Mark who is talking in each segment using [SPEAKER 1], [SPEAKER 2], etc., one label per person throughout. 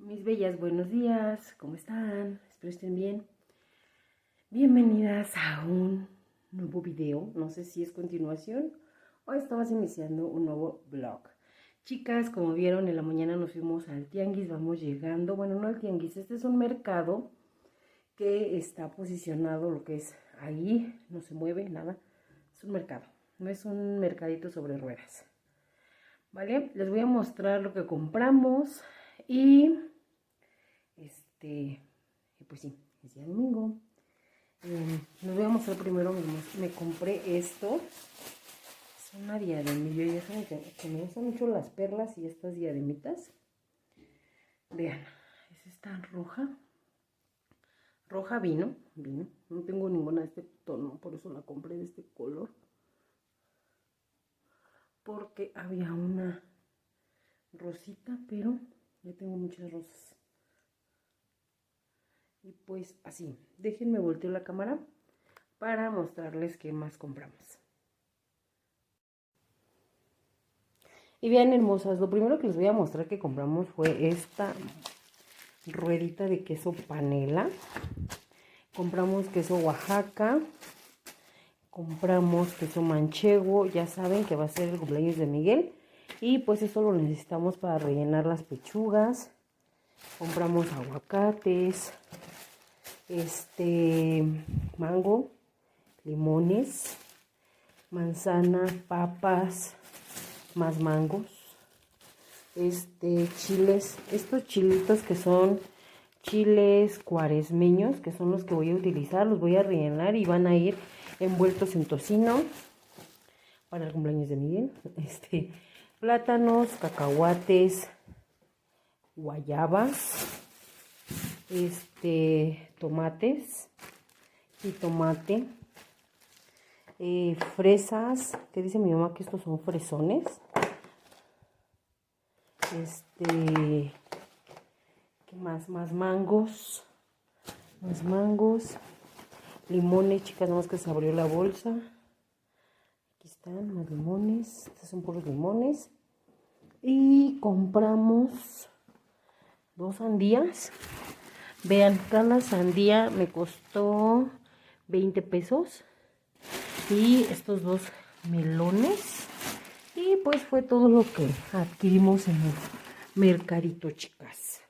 [SPEAKER 1] Mis bellas, buenos días, ¿cómo están? Espero estén bien. Bienvenidas a un nuevo video, no sé si es continuación o estamos iniciando un nuevo vlog. Chicas, como vieron, en la mañana nos fuimos al tianguis, vamos llegando, bueno, no al tianguis, este es un mercado que está posicionado, lo que es ahí, no se mueve, nada, es un mercado, no es un mercadito sobre ruedas, ¿vale? Les voy a mostrar lo que compramos y pues sí, es día domingo. Les voy a mostrar primero, me compré esto. Es una diadema. Yo ya saben que me gustan mucho las perlas y estas diademitas. Vean, es esta roja vino. No tengo ninguna de este tono, por eso la compré de este color. Porque había una rosita, pero ya tengo muchas rosas. Y pues así, déjenme voltear la cámara para mostrarles qué más compramos. Y vean, hermosas, lo primero que les voy a mostrar que compramos fue esta ruedita de queso panela. Compramos queso Oaxaca, compramos queso manchego, ya saben que va a ser el cumpleaños de Miguel. Y pues esto lo necesitamos para rellenar las pechugas. Compramos aguacates, mango, limones, manzana, papas, más mangos, chiles, estos chilitos que son chiles cuaresmeños, que son los que voy a utilizar, los voy a rellenar y van a ir envueltos en tocino para el cumpleaños de Miguel. Plátanos, cacahuates, guayabas, tomates y tomate, fresas, que dice mi mamá que estos son fresones, ¿qué más? Más mangos, limones, chicas, nada más que se abrió la bolsa, aquí están más limones, estos son puros limones, y compramos 2 sandías. Vean, cada sandía me costó 20 pesos. Y estos 2 melones. Y pues fue todo lo que adquirimos en el mercadito, chicas.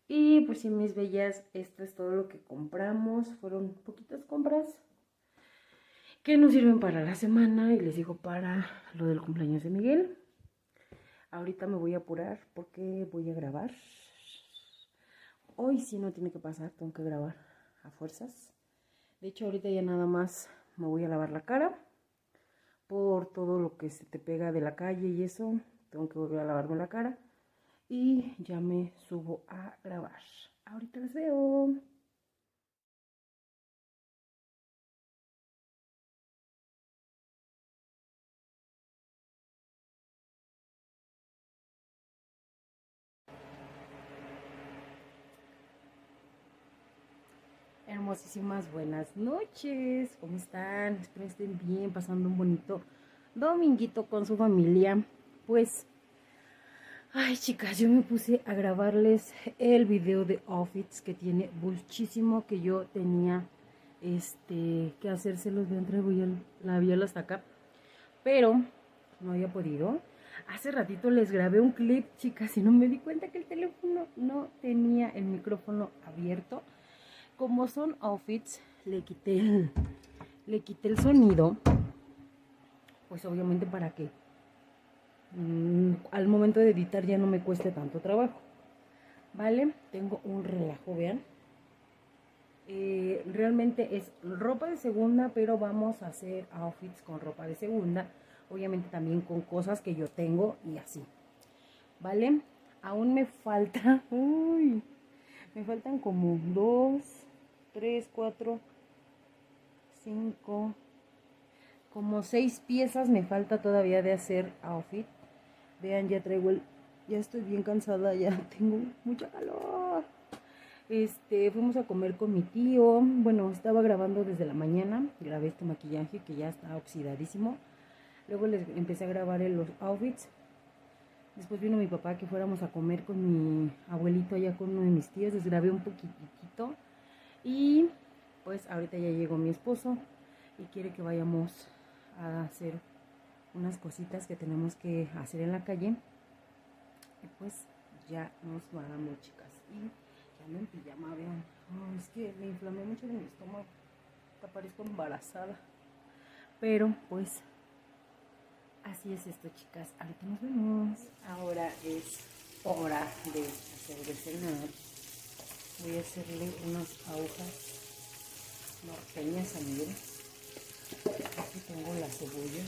[SPEAKER 1] Y pues sí, mis bellas, esto es todo lo que compramos. Fueron poquitas compras que nos sirven para la semana. Y les digo, para lo del cumpleaños de Miguel. Ahorita me voy a apurar porque voy a grabar. Hoy sí no tiene que pasar, tengo que grabar a fuerzas. De hecho, ahorita ya nada más me voy a lavar la cara por todo lo que se te pega de la calle y eso. Tengo que volver a lavarme la cara y ya me subo a grabar. Ahorita las veo. Hermosísimas buenas noches, ¿cómo están? Espero estén bien, pasando un bonito dominguito con su familia. Pues, ay chicas, yo me puse a grabarles el video de outfits que tiene muchísimo que yo tenía que hacérselos. Voy a entregar la viola hasta acá, pero no había podido. Hace ratito les grabé un clip, chicas, y no me di cuenta que el teléfono no tenía el micrófono abierto. Como son outfits, le quité el sonido, pues obviamente para que al momento de editar ya no me cueste tanto trabajo. Vale, tengo un relajo, vean. Realmente es ropa de segunda, pero vamos a hacer outfits con ropa de segunda. Obviamente también con cosas que yo tengo y así. ¿Vale? Aún me falta, uy, me faltan como 2, 3, 4, 5, como 6 piezas me falta todavía de hacer outfit. Vean, ya traigo ya estoy bien cansada, ya tengo mucha calor. Fuimos a comer con mi tío. Bueno, estaba grabando desde la mañana. Grabé este maquillaje que ya está oxidadísimo. Luego les empecé a grabar los outfits. Después vino mi papá que fuéramos a comer con mi abuelito allá con uno de mis tíos. Les grabé un poquitito. Y pues ahorita ya llegó mi esposo y quiere que vayamos a hacer unas cositas que tenemos que hacer en la calle. Y pues ya nos vamos, chicas. Y ya ando en pijama, vean. Oh, es que me inflamé mucho en mi estómago. Hasta parezco embarazada. Pero pues así es esto, chicas. Ahorita nos vemos. Ahora es hora de hacer de cenar. Voy a hacerle unas agujas norteñas a Miguel. Aquí tengo la cebolla.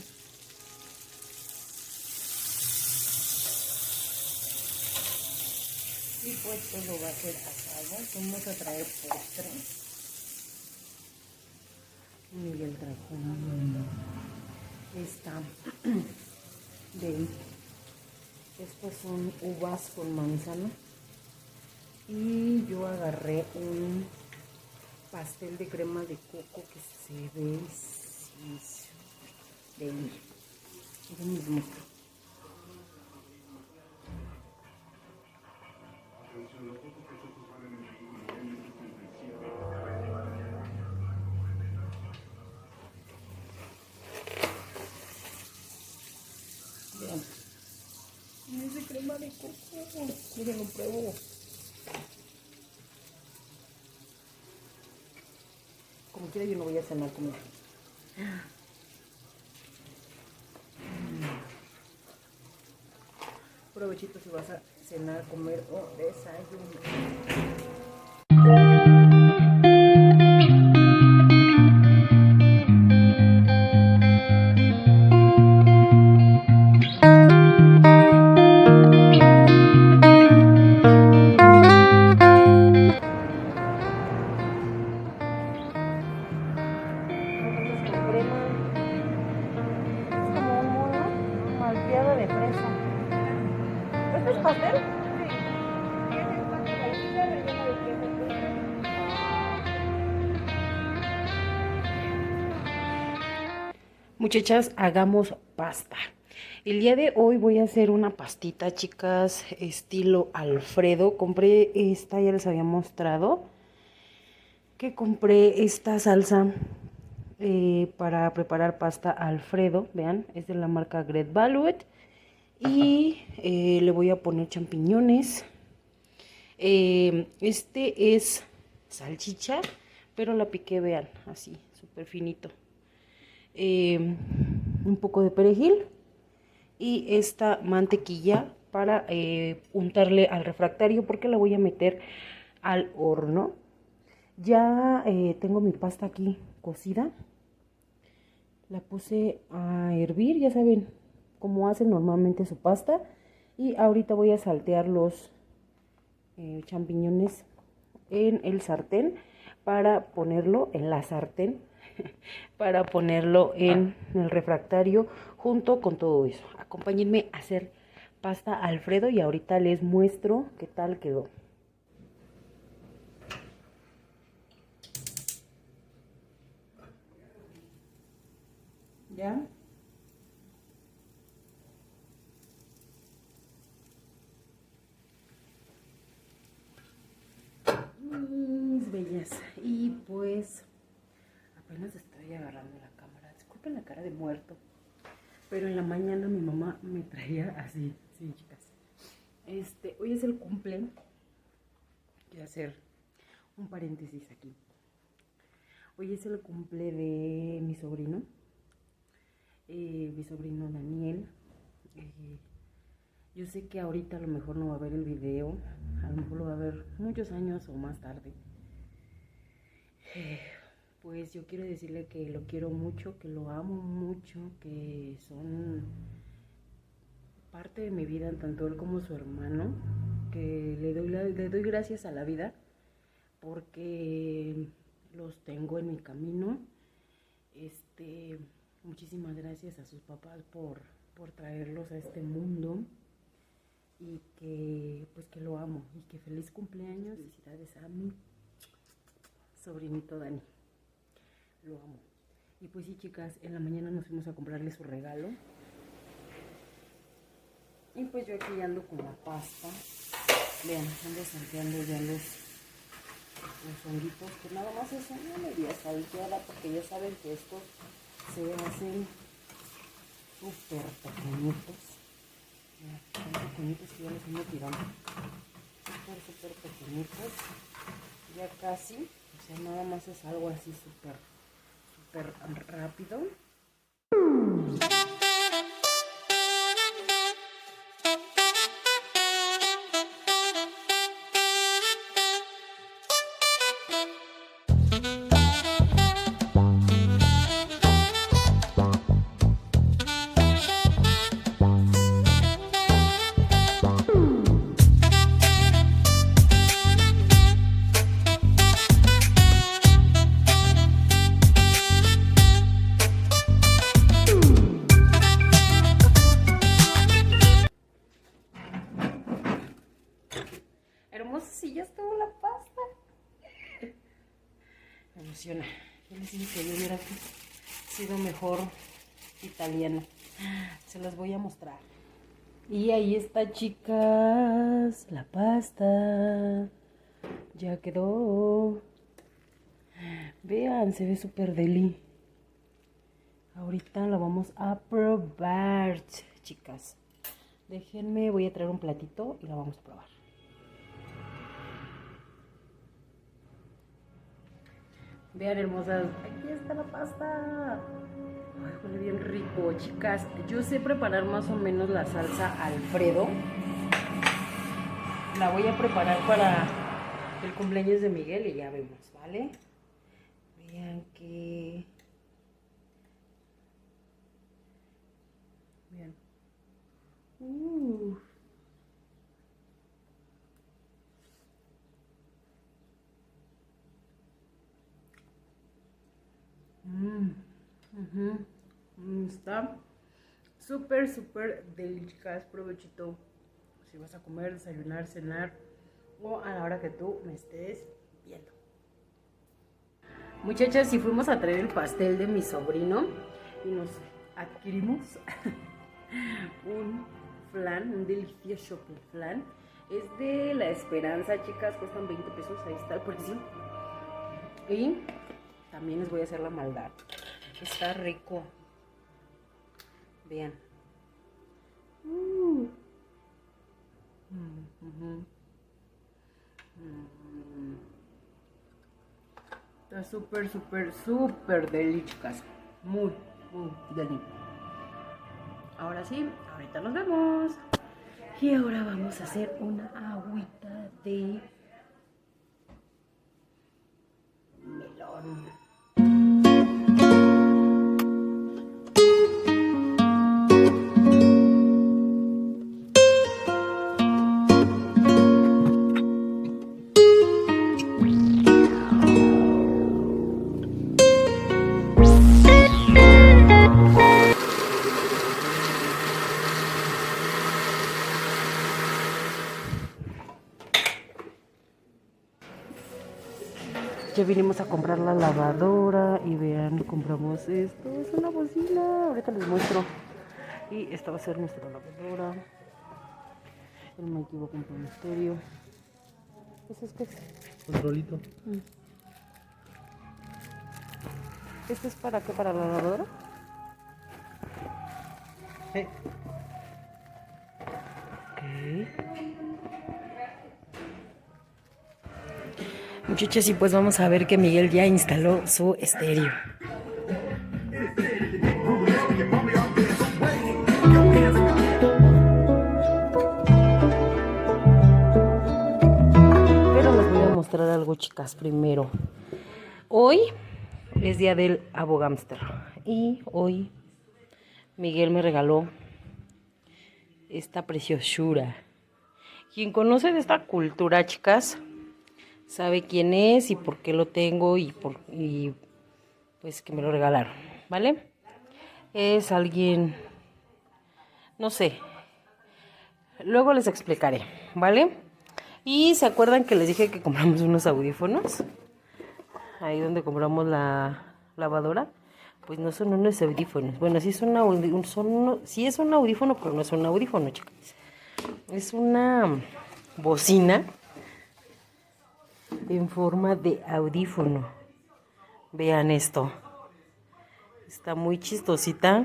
[SPEAKER 1] Y pues todo va a ser asado. Vamos a traer postre. Miguel trajo esta estas son uvas con manzana. Y yo agarré un pastel de crema de coco que se ve de mismo. Vean, es de crema de coco. Miren, lo pruebo. Como quiera, yo no voy a cenar con él. Provechito si vas a cenar, comer o desayunar. Muchachas, hagamos pasta. El día de hoy voy a hacer una pastita, chicas, estilo Alfredo. Compré esta, ya les había mostrado que compré esta salsa para preparar pasta Alfredo. Vean, es de la marca Great Value. Y le voy a poner champiñones. Este es salchicha, pero la piqué, vean, así, súper finito. Un poco de perejil y esta mantequilla para untarle al refractario porque la voy a meter al horno. Ya tengo mi pasta aquí cocida. La puse a hervir, ya saben cómo hacen normalmente su pasta. Y ahorita voy a saltear los champiñones en el sartén para ponerlo en la sartén para ponerlo en el refractario junto con todo eso. Acompáñenme a hacer pasta Alfredo y ahorita les muestro qué tal quedó. ¿Ya? Mis bellas. Y pues apenas estoy agarrando la cámara. Disculpen la cara de muerto. Pero en la mañana mi mamá me traía así, sí, chicas. Hoy es el cumple. Quiero hacer un paréntesis aquí. Hoy es el cumple de mi sobrino Daniel. Yo sé que ahorita a lo mejor no va a ver el video, a lo mejor lo va a ver muchos años o más tarde. Pues yo quiero decirle que lo quiero mucho, que lo amo mucho, que son parte de mi vida, tanto él como su hermano, que le doy gracias a la vida porque los tengo en mi camino. Muchísimas gracias a sus papás por traerlos a este mundo y que pues que lo amo y que feliz cumpleaños. Felicidades a mi sobrinito Dani, lo amo. Y pues sí, chicas, en la mañana nos fuimos a comprarle su regalo y pues yo aquí ando con la pasta. Vean, ando salteando ya los honguitos, que nada más es una media salteada porque ya saben que estos se hacen súper pequeñitos. Son pequeñitos que ya los ando tirando. Súper pequeñitos. Ya casi. O sea, nada más es algo así súper rápido. Hermoso, si ya estuvo la pasta. Me emociona. Yo les dije que yo hubiera sido mejor italiana. Se las voy a mostrar. Y ahí está, chicas, la pasta. Ya quedó. Vean, se ve súper deli. Ahorita la vamos a probar, chicas. Déjenme, voy a traer un platito y la vamos a probar. Vean, hermosas, aquí está la pasta. Ay, huele bien rico, chicas. Yo sé preparar más o menos la salsa Alfredo. La voy a preparar para el cumpleaños de Miguel y ya vemos, ¿vale? Vean que... Vean. Está súper delicioso, provechito. Si vas a comer, desayunar, cenar o a la hora que tú me estés viendo. Muchachas, si fuimos a traer el pastel de mi sobrino y nos adquirimos un flan, un delicioso flan. Es de La Esperanza, chicas, cuestan 20 pesos, ahí está el precio. Y también les voy a hacer la maldad. Está rico. Vean. Está súper delicioso. Muy delicioso. Ahora sí, ahorita nos vemos. Y ahora vamos a hacer una agüita de melón. Ya vinimos a comprar la lavadora y vean, compramos esto, es una bocina, ahorita les muestro. Y esta va a ser nuestra lavadora. El Mikey va a comprar un estéreo. ¿Eso es qué es?
[SPEAKER 2] Controlito.
[SPEAKER 1] ¿Esto es para qué? ¿Para la lavadora? Ok. Muchachos, y pues vamos a ver que Miguel ya instaló su estéreo. Pero les voy a mostrar algo, chicas, primero. Hoy es día del abogámster y hoy Miguel me regaló esta preciosura. Quien conoce de esta cultura, chicas, sabe quién es y por qué lo tengo y pues que me lo regalaron, ¿vale? Es alguien, no sé, luego les explicaré, ¿vale? Y se acuerdan que les dije que compramos unos audífonos, ahí donde compramos la lavadora. Pues no son unos audífonos. Bueno, sí es un audífono, pero no es un audífono, chicas. Es una bocina en forma de audífono. Vean esto. Está muy chistosita.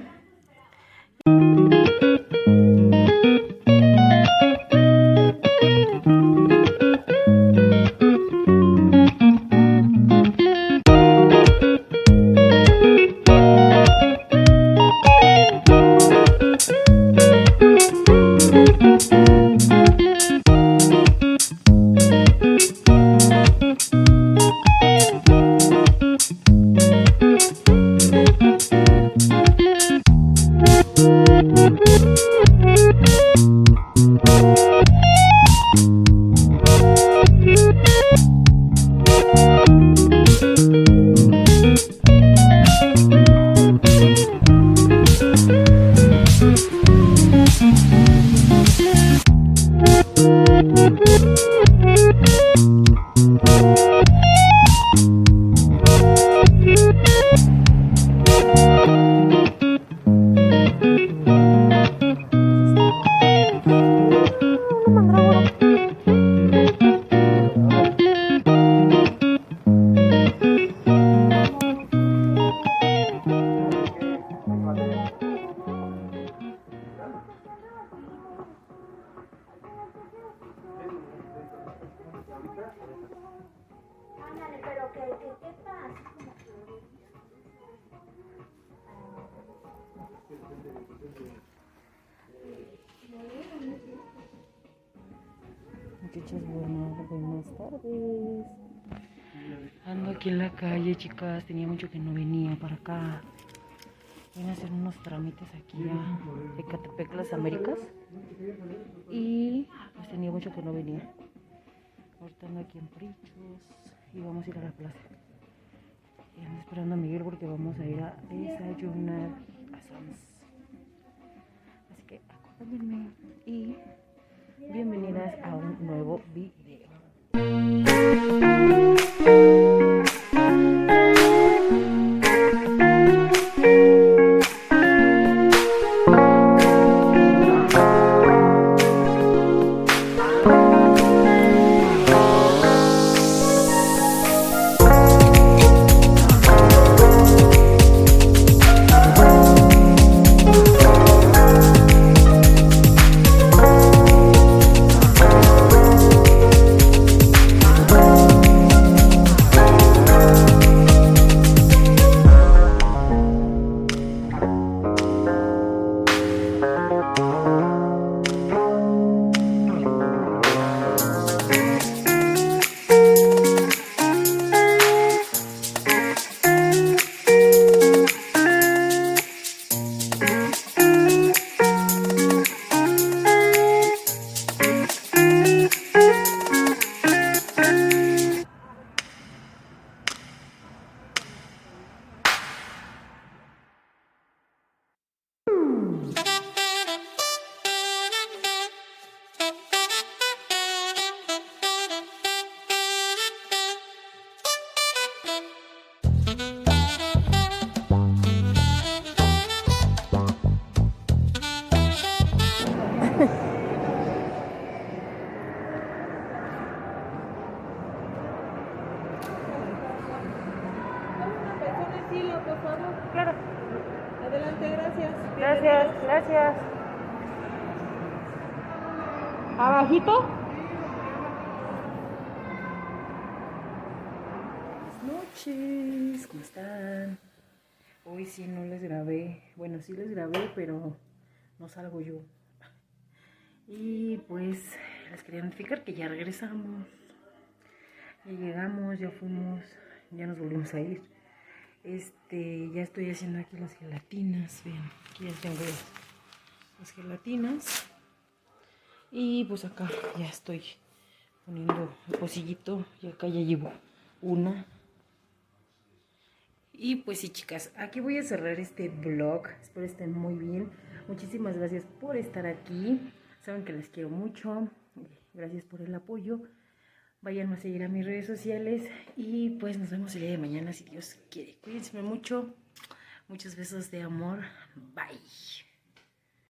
[SPEAKER 1] Muchachas, buenas tardes. Ando aquí en la calle, chicas. Tenía mucho que no venía para acá. Vine a hacer unos trámites aquí a Ecatepec, Las Américas. Y pues tenía mucho que no venía. Ahorita ando aquí en Prichos y vamos a ir a la plaza. Y ando esperando a Miguel porque vamos a ir a desayunar a Sam's. Así que acompáñenme y bienvenidas a un nuevo video. Claro.
[SPEAKER 2] Adelante, gracias.
[SPEAKER 1] Gracias, gracias. ¿Abajito? Buenas noches, ¿cómo están? Hoy sí no les grabé, bueno, sí les grabé, pero no salgo yo. Y pues les quería notificar que ya regresamos. Ya llegamos, ya fuimos, ya nos volvimos a ir. Ya estoy haciendo aquí las gelatinas, vean, aquí ya tengo las gelatinas. Y pues acá ya estoy poniendo el pocillito y acá ya llevo una. Y pues sí, chicas, aquí voy a cerrar este vlog. Espero estén muy bien. Muchísimas gracias por estar aquí. Saben que les quiero mucho. Gracias por el apoyo. Vayan a seguir a mis redes sociales. Y pues nos vemos el día de mañana si Dios quiere. Cuídense mucho. Muchos besos de amor. Bye.